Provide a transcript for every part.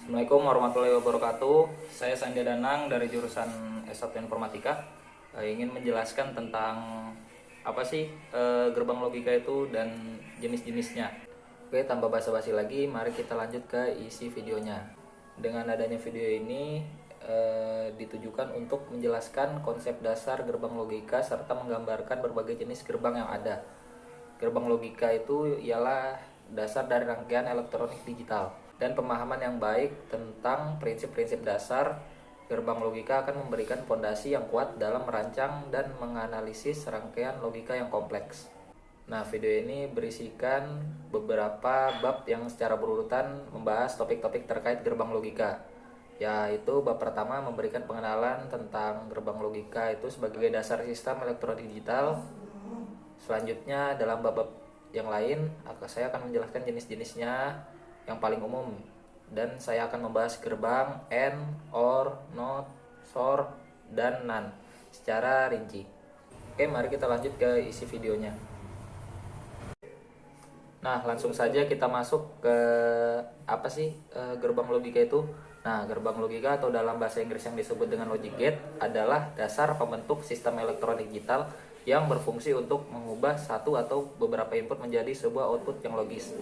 Assalamualaikum warahmatullahi wabarakatuh. Saya Sandi Danang dari jurusan S1 Informatika. Ingin menjelaskan tentang apa sih gerbang logika itu dan jenis-jenisnya. Oke, tanpa basa-basi lagi, mari kita lanjut ke isi videonya. Dengan adanya video ini ditujukan untuk menjelaskan konsep dasar gerbang logika serta menggambarkan berbagai jenis gerbang yang ada. Gerbang logika itu ialah dasar dari rangkaian elektronik digital, dan pemahaman yang baik tentang prinsip-prinsip dasar gerbang logika akan memberikan fondasi yang kuat dalam merancang dan menganalisis rangkaian logika yang kompleks. Nah, video ini berisikan beberapa bab yang secara berurutan membahas topik-topik terkait gerbang logika, yaitu bab pertama memberikan pengenalan tentang gerbang logika itu sebagai dasar sistem elektronik digital. Selanjutnya dalam bab-bab yang lain saya akan menjelaskan jenis-jenisnya yang paling umum, dan saya akan membahas gerbang AND, OR, NOT, SOR, dan NAND secara rinci. Oke, mari kita lanjut ke isi videonya. Nah, langsung saja kita masuk ke apa sih gerbang logika itu. Nah, gerbang logika atau dalam bahasa Inggris yang disebut dengan logic gate adalah dasar pembentuk sistem elektronik digital yang berfungsi untuk mengubah satu atau beberapa input menjadi sebuah output yang logis.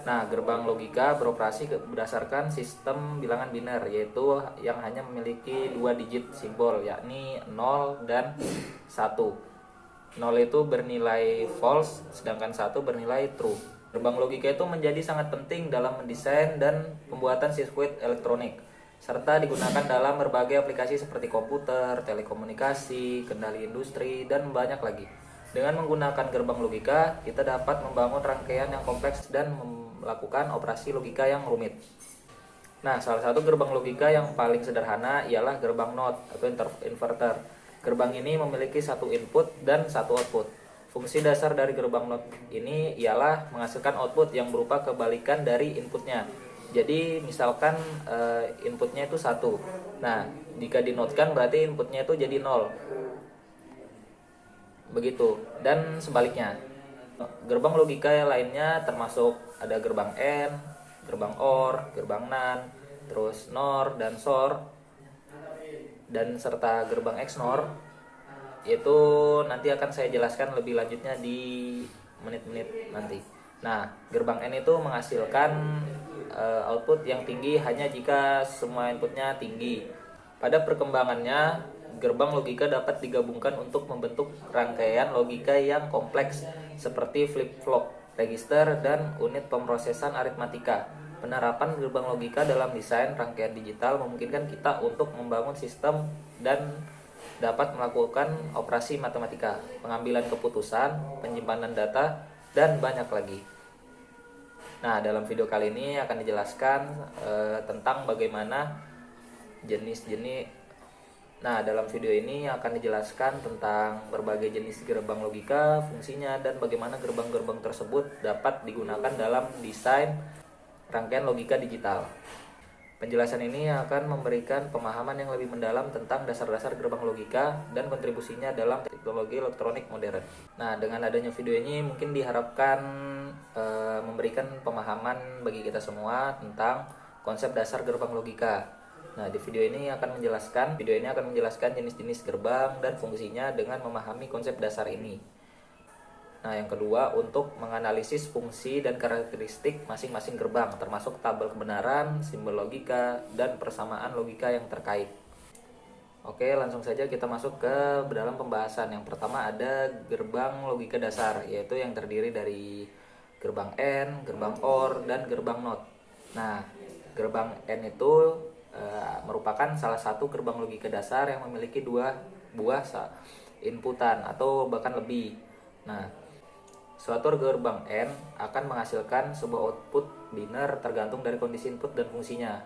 Nah, gerbang logika beroperasi berdasarkan sistem bilangan biner, yaitu yang hanya memiliki dua digit simbol, yakni 0 dan 1. 0 itu bernilai false, sedangkan 1 bernilai true. Gerbang logika itu menjadi sangat penting dalam mendesain dan pembuatan sirkuit elektronik, serta digunakan dalam berbagai aplikasi seperti komputer, telekomunikasi, kendali industri, dan banyak lagi. Dengan menggunakan gerbang logika, kita dapat membangun rangkaian yang kompleks dan melakukan operasi logika yang rumit. Nah, salah satu gerbang logika yang paling sederhana ialah gerbang NOT atau inverter. Gerbang ini memiliki satu input dan satu output. Fungsi dasar dari gerbang NOT ini ialah menghasilkan output yang berupa kebalikan dari inputnya. Jadi misalkan inputnya itu 1. Nah, jika dinotkan berarti inputnya itu jadi 0. Begitu. Dan sebaliknya. Gerbang logika yang lainnya termasuk ada gerbang AND, gerbang OR, gerbang NAND, terus NOR dan SOR, dan serta gerbang XNOR. Itu nanti akan saya jelaskan lebih lanjutnya di menit-menit nanti. Nah, gerbang N itu menghasilkan output yang tinggi hanya jika semua inputnya tinggi. Pada perkembangannya, gerbang logika dapat digabungkan untuk membentuk rangkaian logika yang kompleks seperti flip-flop, register, dan unit pemrosesan aritmatika. Penerapan gerbang logika dalam desain rangkaian digital memungkinkan kita untuk membangun sistem dan dapat melakukan operasi matematika, pengambilan keputusan, penyimpanan data, dan banyak lagi. Nah, dalam video kali ini akan dijelaskan tentang bagaimana jenis-jenis. Nah, dalam video ini akan dijelaskan tentang berbagai jenis gerbang logika, fungsinya, dan bagaimana gerbang-gerbang tersebut dapat digunakan dalam desain rangkaian logika digital. Penjelasan ini akan memberikan pemahaman yang lebih mendalam tentang dasar-dasar gerbang logika dan kontribusinya dalam teknologi elektronik modern. Nah, dengan adanya video ini mungkin diharapkan memberikan pemahaman bagi kita semua tentang konsep dasar gerbang logika. Nah, di video ini akan menjelaskan jenis-jenis gerbang dan fungsinya dengan memahami konsep dasar ini. Nah, yang kedua, untuk menganalisis fungsi dan karakteristik masing-masing gerbang, termasuk tabel kebenaran, simbol logika, dan persamaan logika yang terkait. Oke, langsung saja kita masuk ke dalam pembahasan. Yang pertama ada gerbang logika dasar, yaitu yang terdiri dari gerbang AND, gerbang OR, dan gerbang NOT. Nah, gerbang AND itu merupakan salah satu gerbang logika dasar yang memiliki dua buah inputan atau bahkan lebih. Nah, suatu gerbang AND akan menghasilkan sebuah output biner tergantung dari kondisi input dan fungsinya.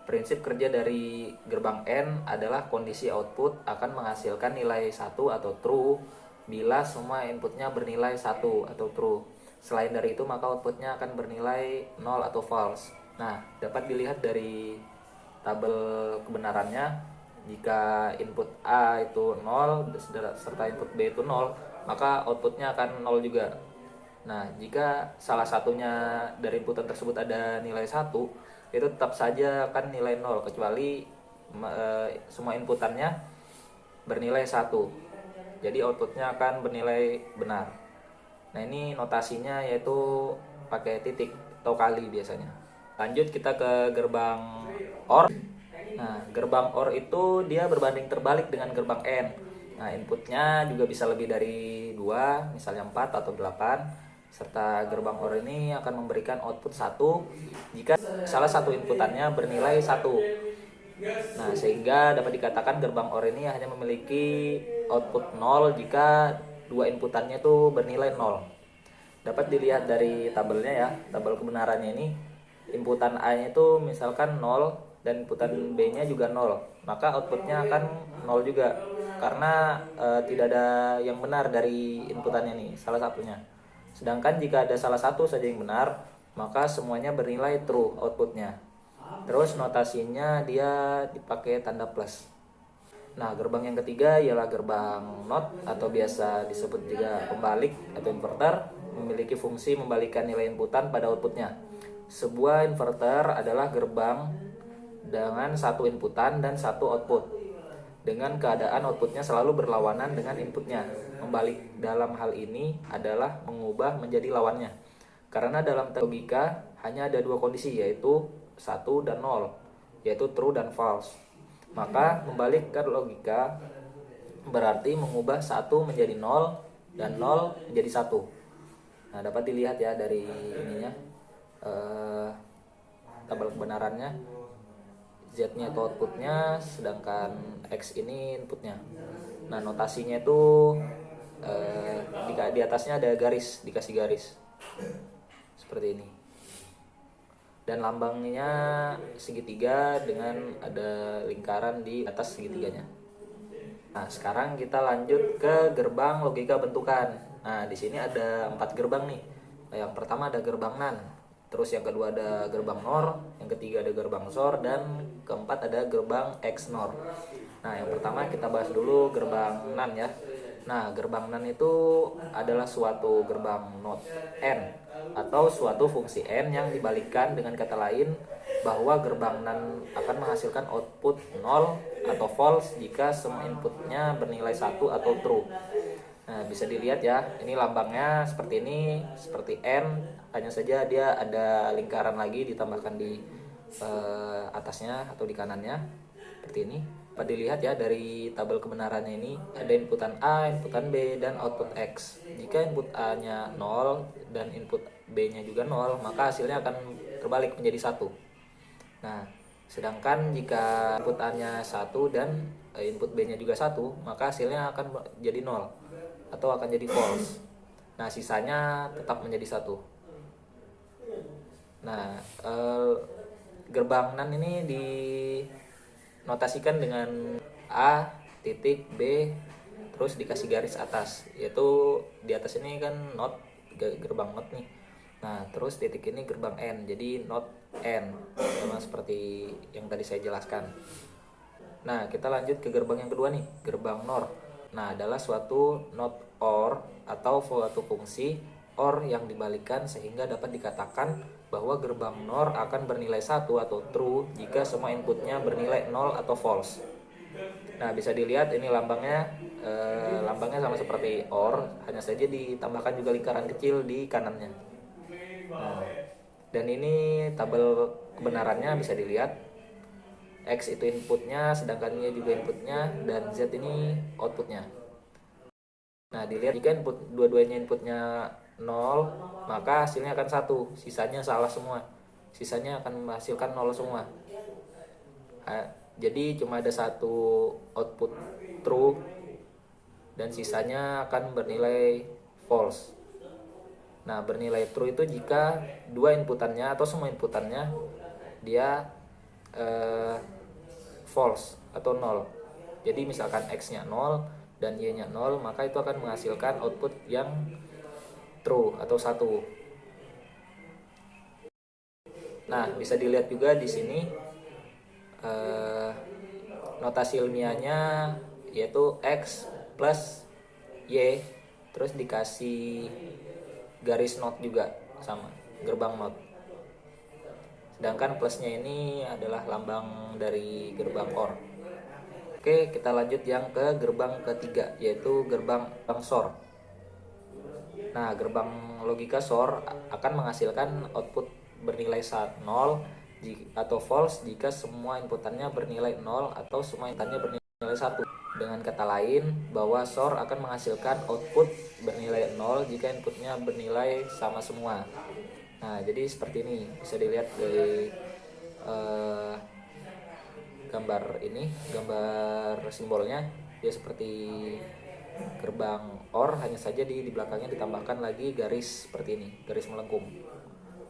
Prinsip kerja dari gerbang AND adalah kondisi output akan menghasilkan nilai 1 atau true bila semua inputnya bernilai 1 atau true. Selain dari itu, maka outputnya akan bernilai 0 atau false. Nah, dapat dilihat dari tabel kebenarannya. Jika input A itu 0 serta input B itu 0, maka outputnya akan 0 juga. Nah, jika salah satunya dari inputan tersebut ada nilai satu, itu tetap saja akan nilai nol kecuali semua inputannya bernilai satu. Jadi outputnya akan bernilai benar. Nah, ini notasinya yaitu pakai titik atau kali biasanya. Lanjut kita ke gerbang OR. Nah, gerbang OR itu dia berbanding terbalik dengan gerbang N. Nah, inputnya juga bisa lebih dari 2, misalnya 4 atau 8. Serta gerbang OR ini akan memberikan output 1 jika salah satu inputannya bernilai 1. Nah, sehingga dapat dikatakan gerbang OR ini hanya memiliki output 0 jika dua inputannya itu bernilai 0. Dapat dilihat dari tabelnya ya, tabel kebenarannya ini. Inputan A-nya itu misalkan 0 dan inputan B-nya juga 0, maka outputnya akan 0 juga karena tidak ada yang benar dari inputannya nih, salah satunya. Sedangkan jika ada salah satu saja yang benar, maka semuanya bernilai true outputnya. Terus notasinya dia dipakai tanda plus. Nah, gerbang yang ketiga ialah gerbang NOT atau biasa disebut juga pembalik atau inverter, memiliki fungsi membalikan nilai inputan pada outputnya. Sebuah inverter adalah gerbang dengan satu inputan dan satu output, dengan keadaan outputnya selalu berlawanan dengan inputnya. Membalik dalam hal ini adalah mengubah menjadi lawannya. Karena dalam logika hanya ada dua kondisi, yaitu 1 dan 0, yaitu true dan false. Maka membalikkan logika berarti mengubah 1 menjadi 0 dan 0 menjadi 1. Nah, dapat dilihat ya dari ininya, tabel kebenarannya. Z-nya itu outputnya, sedangkan X ini inputnya. Nah, notasinya itu di atasnya ada garis, dikasih garis seperti ini. Dan lambangnya segitiga dengan ada lingkaran di atas segitiganya. Nah, sekarang kita lanjut ke gerbang logika bentukan. Nah, di sini ada 4 gerbang nih. Yang pertama ada gerbang NAND, terus yang kedua ada gerbang NOR, yang ketiga ada gerbang SOR, dan keempat ada gerbang XNOR. Nah, yang pertama kita bahas dulu gerbang NAND ya. Nah, gerbang NAND itu adalah suatu gerbang not N atau suatu fungsi N yang dibalikkan, dengan kata lain bahwa gerbang NAND akan menghasilkan output 0 atau false jika semua inputnya bernilai 1 atau true. Nah, bisa dilihat ya, ini lambangnya seperti ini, seperti N, hanya saja dia ada lingkaran lagi ditambahkan di atasnya atau di kanannya, seperti ini. Dapat dilihat ya dari tabel kebenarannya ini, ada inputan A, inputan B, dan output X. Jika input A-nya 0 dan input B-nya juga 0, maka hasilnya akan terbalik menjadi 1. Nah, sedangkan jika input A-nya 1 dan input B-nya juga 1, maka hasilnya akan jadi 0 atau akan jadi false. Nah, sisanya tetap menjadi 1. Nah, gerbang NAND ini dinotasikan dengan A titik B terus dikasih garis atas, yaitu di atas ini kan not, gerbang not nih. Nah, terus titik ini gerbang N, jadi not N, sama seperti yang tadi saya jelaskan. Nah, kita lanjut ke gerbang yang kedua nih, gerbang NOR. Nah, adalah suatu not OR atau suatu fungsi OR yang dibalikkan sehingga dapat dikatakan bahwa gerbang NOR akan bernilai 1 atau true jika semua inputnya bernilai 0 atau false. Nah, bisa dilihat ini lambangnya sama seperti OR, hanya saja ditambahkan juga lingkaran kecil di kanannya. Nah, dan ini tabel kebenarannya bisa dilihat. X itu inputnya, sedangkan Y juga inputnya, dan Z ini outputnya. Nah, dilihat jika input dua-duanya inputnya 0, maka hasilnya akan 1, sisanya salah semua. Sisanya akan menghasilkan 0 semua. Jadi cuma ada satu output true dan sisanya akan bernilai false. Nah, bernilai true itu jika dua inputannya atau semua inputannya dia false atau 0. Jadi misalkan X-nya 0 dan Y-nya 0, maka itu akan menghasilkan output yang true atau 1. Nah, bisa dilihat juga di sini notasi ilmiahnya yaitu X plus Y terus dikasih garis not juga sama, gerbang not. Sedangkan plusnya ini adalah lambang dari gerbang OR. Oke, kita lanjut yang ke gerbang ketiga, yaitu gerbang SOR. Nah, gerbang logika SOR akan menghasilkan output bernilai 0 atau false jika semua inputannya bernilai 0 atau semua inputannya bernilai 1. Dengan kata lain, bahwa SOR akan menghasilkan output bernilai 0 jika inputnya bernilai sama semua. Nah, jadi seperti ini, bisa dilihat dari gambar ini, gambar simbolnya, dia seperti gerbang OR, hanya saja di belakangnya ditambahkan lagi garis seperti ini, garis melengkung.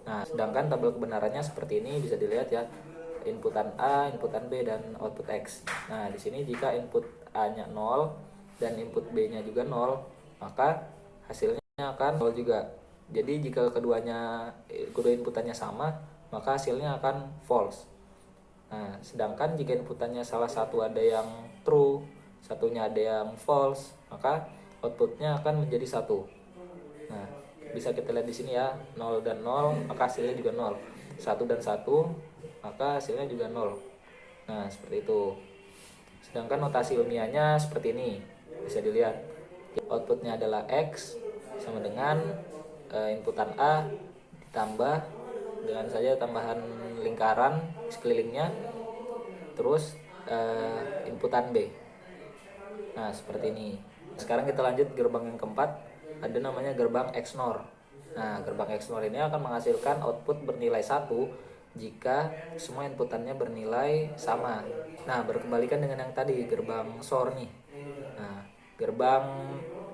Nah, sedangkan tabel kebenarannya seperti ini, bisa dilihat ya, inputan A, inputan B, dan output X. Nah, di sini jika input A-nya 0 dan input B-nya juga 0, maka hasilnya akan 0 juga. Jadi jika kedua inputannya sama, maka hasilnya akan false. Nah, sedangkan jika inputannya salah satu ada yang true, satunya ada yang false, maka outputnya akan menjadi 1. Nah, bisa kita lihat di sini ya, 0 dan 0, maka hasilnya juga 0. 1 dan 1, maka hasilnya juga 0. Nah, seperti itu. Sedangkan notasi ilmiahnya seperti ini, bisa dilihat. Outputnya adalah X sama dengan inputan A ditambah dengan saja tambahan lingkaran sekelilingnya, terus inputan B. Nah, seperti ini. Sekarang kita lanjut gerbang yang keempat, ada namanya gerbang XNOR. Nah, gerbang XNOR ini akan menghasilkan output bernilai 1 jika semua inputannya bernilai sama. Nah, berkebalikan dengan yang tadi, gerbang SOR nih. Nah, gerbang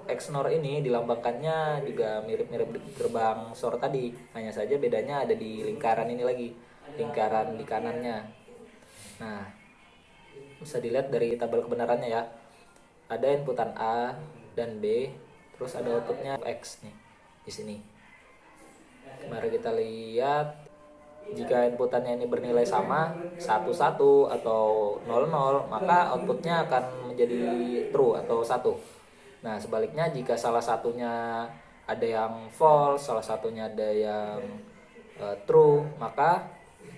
XNOR ini dilambangkannya juga mirip-mirip gerbang SOR tadi, hanya saja bedanya ada di lingkaran ini lagi, lingkaran di kanannya. Nah, bisa dilihat dari tabel kebenarannya ya, ada inputan A dan B, terus ada outputnya X nih di sini. Mari kita lihat, jika inputannya ini bernilai sama 11 atau 00, maka outputnya akan menjadi true atau 1. Nah, sebaliknya jika salah satunya ada yang false, salah satunya ada yang true, maka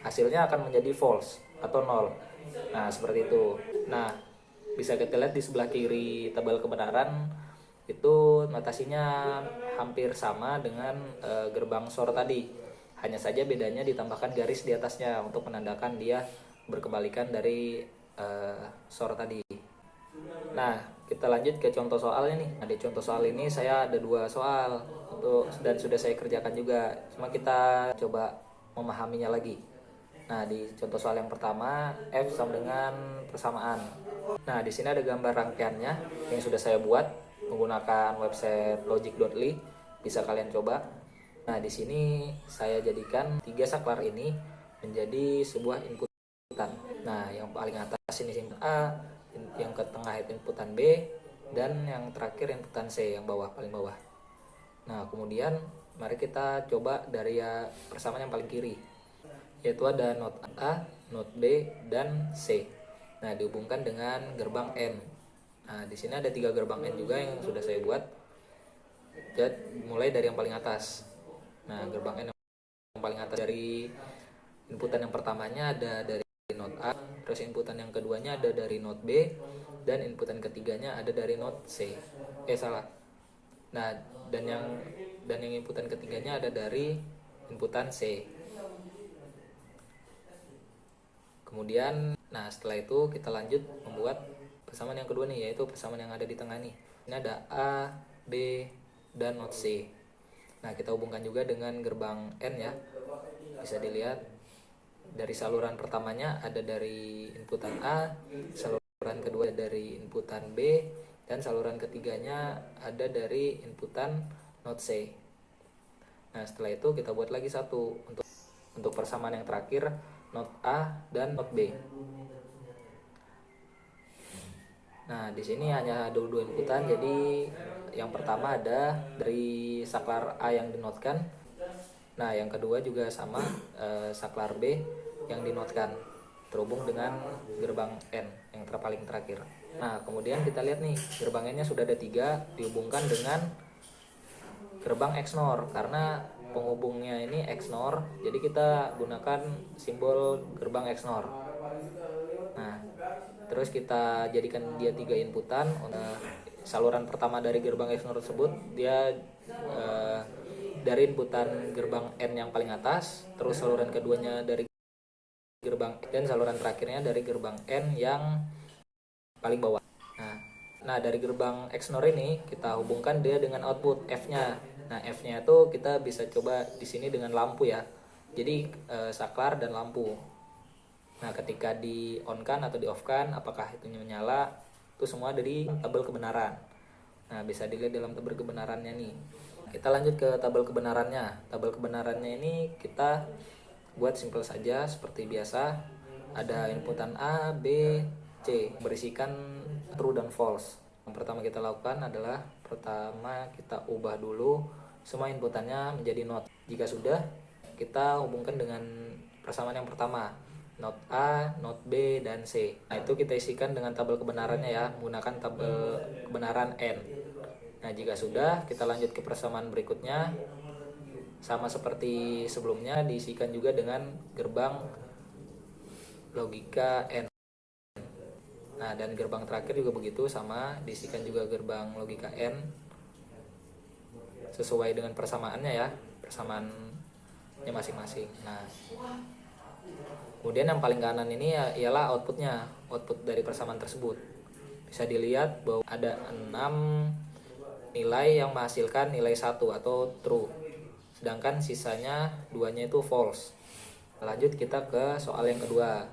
hasilnya akan menjadi false atau 0. Nah, seperti itu. Nah, bisa kita lihat di sebelah kiri tabel kebenaran itu notasinya hampir sama dengan gerbang SOR tadi. Hanya saja bedanya ditambahkan garis di atasnya untuk menandakan dia berkebalikan dari SOR tadi. Nah, kita lanjut ke contoh soalnya nih. Nah, di contoh soal ini saya ada 2 soal dan sudah saya kerjakan juga. Cuma kita coba memahaminya lagi. Nah, di contoh soal yang pertama, F sama dengan persamaan. Nah, di sini ada gambar rangkaiannya yang sudah saya buat menggunakan website logic.ly. Bisa kalian coba. Nah, di sini saya jadikan 3 saklar ini menjadi sebuah inputan. Nah, yang paling atas ini input A, yang ke tengah itu inputan B, dan yang terakhir inputan C yang paling bawah. Nah, kemudian mari kita coba dari persamaan yang paling kiri, yaitu ada not A, not B, dan C. Nah, dihubungkan dengan gerbang N. Nah, di sini ada 3 gerbang N juga yang sudah saya buat. Jadi, mulai dari yang paling atas. Nah, gerbang N yang paling atas, dari inputan yang pertamanya ada dari not A, terus inputan yang keduanya ada dari not B, dan inputan ketiganya ada dari not C. Salah. Nah, dan yang inputan ketiganya ada dari inputan C. Kemudian, nah setelah itu kita lanjut membuat persamaan yang kedua nih, yaitu persamaan yang ada di tengah nih. Ini ada A, B, dan not C. Nah, kita hubungkan juga dengan gerbang N ya. Bisa dilihat dari saluran pertamanya ada dari inputan A, saluran kedua dari inputan B, dan saluran ketiganya ada dari inputan not C. Nah, setelah itu kita buat lagi satu untuk persamaan yang terakhir, not A dan not B. Nah, di sini hanya ada 2 inputan, jadi yang pertama ada dari saklar A yang dinotkan. Nah, yang kedua juga sama, saklar B yang dinotkan, terhubung dengan gerbang N yang paling terakhir. Nah, kemudian kita lihat nih, gerbang N nya sudah ada 3, dihubungkan dengan gerbang XNOR karena penghubungnya ini XNOR, jadi kita gunakan simbol gerbang XNOR. Nah, terus kita jadikan dia 3 inputan. Saluran pertama dari gerbang XNOR tersebut dia dari inputan gerbang N yang paling atas, terus saluran keduanya dari gerbang, dan saluran terakhirnya dari gerbang N yang paling bawah. Nah, dari gerbang XNOR ini kita hubungkan dia dengan output F-nya. Nah, F-nya itu kita bisa coba di sini dengan lampu ya. Jadi saklar dan lampu. Nah, ketika di on kan atau di off kan, apakah itu menyala, itu semua dari tabel kebenaran. Nah, bisa dilihat dalam tabel kebenarannya nih. Kita lanjut ke tabel kebenarannya. Tabel kebenarannya ini kita buat simple saja seperti biasa. Ada inputan A, B, C, berisikan true dan false. Yang pertama kita lakukan adalah kita ubah dulu semua inputannya menjadi not. Jika sudah, kita hubungkan dengan persamaan yang pertama, not A, not B, dan C. Nah, itu kita isikan dengan tabel kebenarannya ya, menggunakan tabel kebenaran N. Nah, jika sudah, kita lanjut ke persamaan berikutnya. Sama seperti sebelumnya, diisikan juga dengan gerbang logika N. Nah, dan gerbang terakhir juga begitu, sama, diisikan juga gerbang logika N sesuai dengan persamaannya ya, persamaannya masing-masing. Nah, kemudian yang paling kanan ini ialah outputnya, output dari persamaan tersebut. Bisa dilihat bahwa ada 6 nilai yang menghasilkan nilai 1 atau true, sedangkan sisanya 2-nya itu false. Lanjut kita ke soal yang kedua.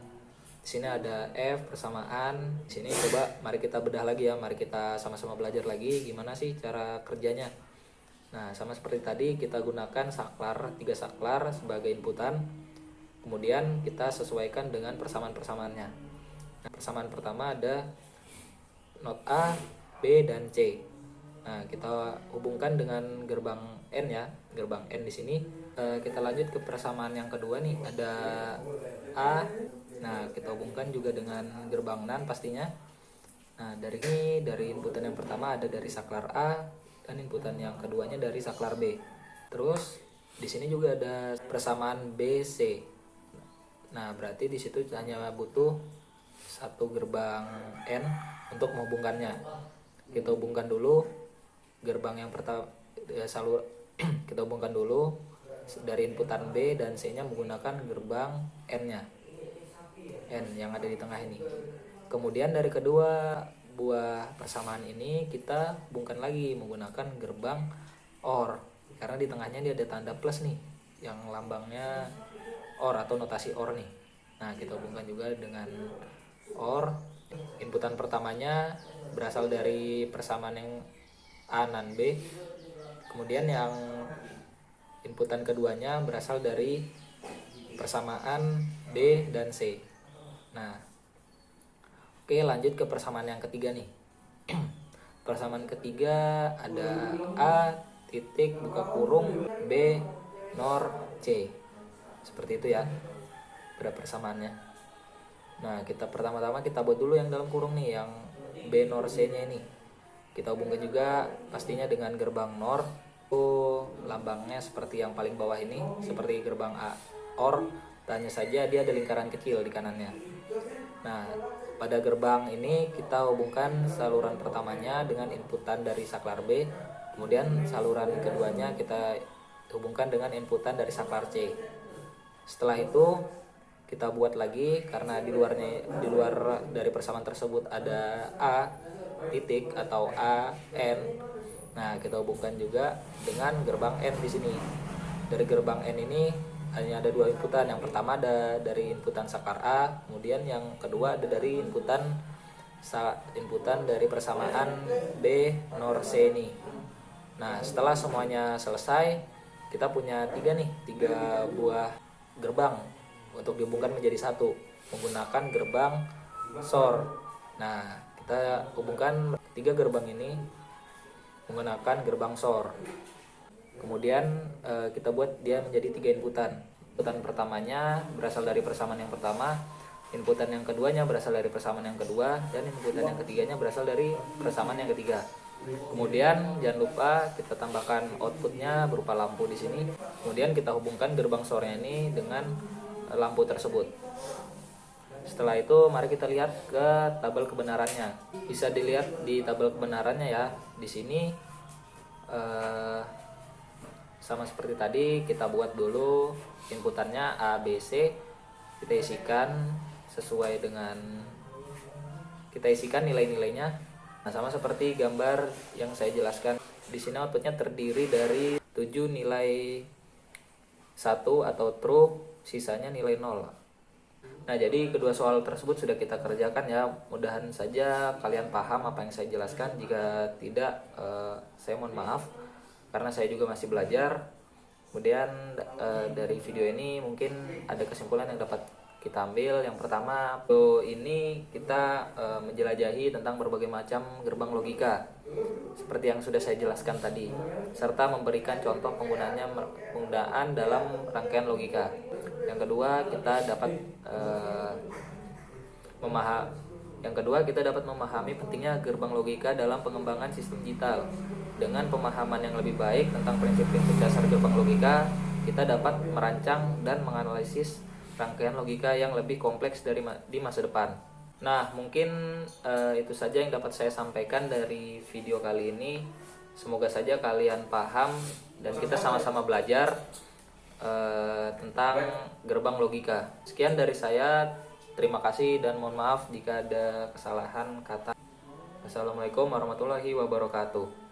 Di sini ada F persamaan. Di sini coba mari kita bedah lagi ya, mari kita sama-sama belajar lagi gimana sih cara kerjanya. Nah, sama seperti tadi kita gunakan saklar, 3 saklar sebagai inputan. Kemudian kita sesuaikan dengan persamaan-persamaannya. Nah, persamaan pertama ada not A, B, dan C. Nah, kita hubungkan dengan gerbang N ya, gerbang N di sini. Kita lanjut ke persamaan yang kedua nih, ada A. Nah, kita hubungkan juga dengan gerbang NaN pastinya. Nah, dari inputan yang pertama ada dari saklar A, dan inputan yang keduanya dari saklar B. Terus di sini juga ada persamaan B, C. Nah, berarti di situ hanya butuh 1 gerbang N untuk menghubungkannya. Kita hubungkan dulu gerbang yang pertama, kita hubungkan dulu dari inputan B dan C-nya menggunakan gerbang N-nya, N yang ada di tengah ini. Kemudian dari kedua buah persamaan ini kita hubungkan lagi menggunakan gerbang OR, karena di tengahnya dia ada tanda plus nih, yang lambangnya OR atau notasi OR nih. Nah, kita hubungkan juga dengan OR. Inputan pertamanya berasal dari persamaan yang A NaN B. Kemudian yang inputan keduanya berasal dari persamaan D dan C. Nah, oke, lanjut ke persamaan yang ketiga nih. Persamaan ketiga ada A titik buka kurung B NOR C. Seperti itu ya persamaannya. Nah, pertama-tama kita buat dulu yang dalam kurung nih, yang B NOR C nya ini. Kita hubungkan juga pastinya dengan gerbang NOR. Lambangnya seperti yang paling bawah ini, seperti gerbang A OR, hanya saja dia ada lingkaran kecil di kanannya. Nah, pada gerbang ini kita hubungkan saluran pertamanya dengan inputan dari saklar B, kemudian saluran keduanya kita hubungkan dengan inputan dari saklar C. Setelah itu kita buat lagi, karena di luar dari persamaan tersebut ada A titik atau A N. Nah, kita hubungkan juga dengan gerbang N di sini. Dari gerbang N ini hanya ada 2 inputan. Yang pertama ada dari inputan saklar A, kemudian yang kedua ada dari inputan dari persamaan B NOR C ini. Nah, setelah semuanya selesai, kita punya 3 buah gerbang untuk dihubungkan menjadi 1 menggunakan gerbang SOR. Nah, kita hubungkan 3 gerbang ini menggunakan gerbang SOR. Kemudian kita buat dia menjadi 3 inputan. Inputan pertamanya berasal dari persamaan yang pertama, inputan yang keduanya berasal dari persamaan yang kedua, dan inputan yang ketiganya berasal dari persamaan yang ketiga. Kemudian jangan lupa kita tambahkan outputnya berupa lampu di sini. Kemudian kita hubungkan gerbang sorenya ini dengan lampu tersebut. Setelah itu mari kita lihat ke tabel kebenarannya. Bisa dilihat di tabel kebenarannya ya. Di sini sama seperti tadi, kita buat dulu inputannya A, B, C. Kita isikan sesuai dengan nilai-nilainya. Nah, sama seperti gambar yang saya jelaskan. Di sini outputnya terdiri dari 7 nilai 1 atau true, sisanya nilai 0. Nah, jadi kedua soal tersebut sudah kita kerjakan ya. Mudahan saja kalian paham apa yang saya jelaskan. Jika tidak, saya mohon maaf karena saya juga masih belajar. Kemudian dari video ini mungkin ada kesimpulan yang dapat kita ambil. Yang pertama, video ini kita menjelajahi tentang berbagai macam gerbang logika seperti yang sudah saya jelaskan tadi, serta memberikan contoh penggunaan dalam rangkaian logika. Yang kedua, kita dapat memahami pentingnya gerbang logika dalam pengembangan sistem digital. Dengan pemahaman yang lebih baik tentang prinsip-prinsip dasar gerbang logika, kita dapat merancang dan menganalisis rangkaian logika yang lebih kompleks di masa depan. Nah, mungkin itu saja yang dapat saya sampaikan dari video kali ini. Semoga saja kalian paham dan kita sama-sama belajar tentang gerbang logika. Sekian dari saya. Terima kasih dan mohon maaf jika ada kesalahan kata. Assalamualaikum warahmatullahi wabarakatuh.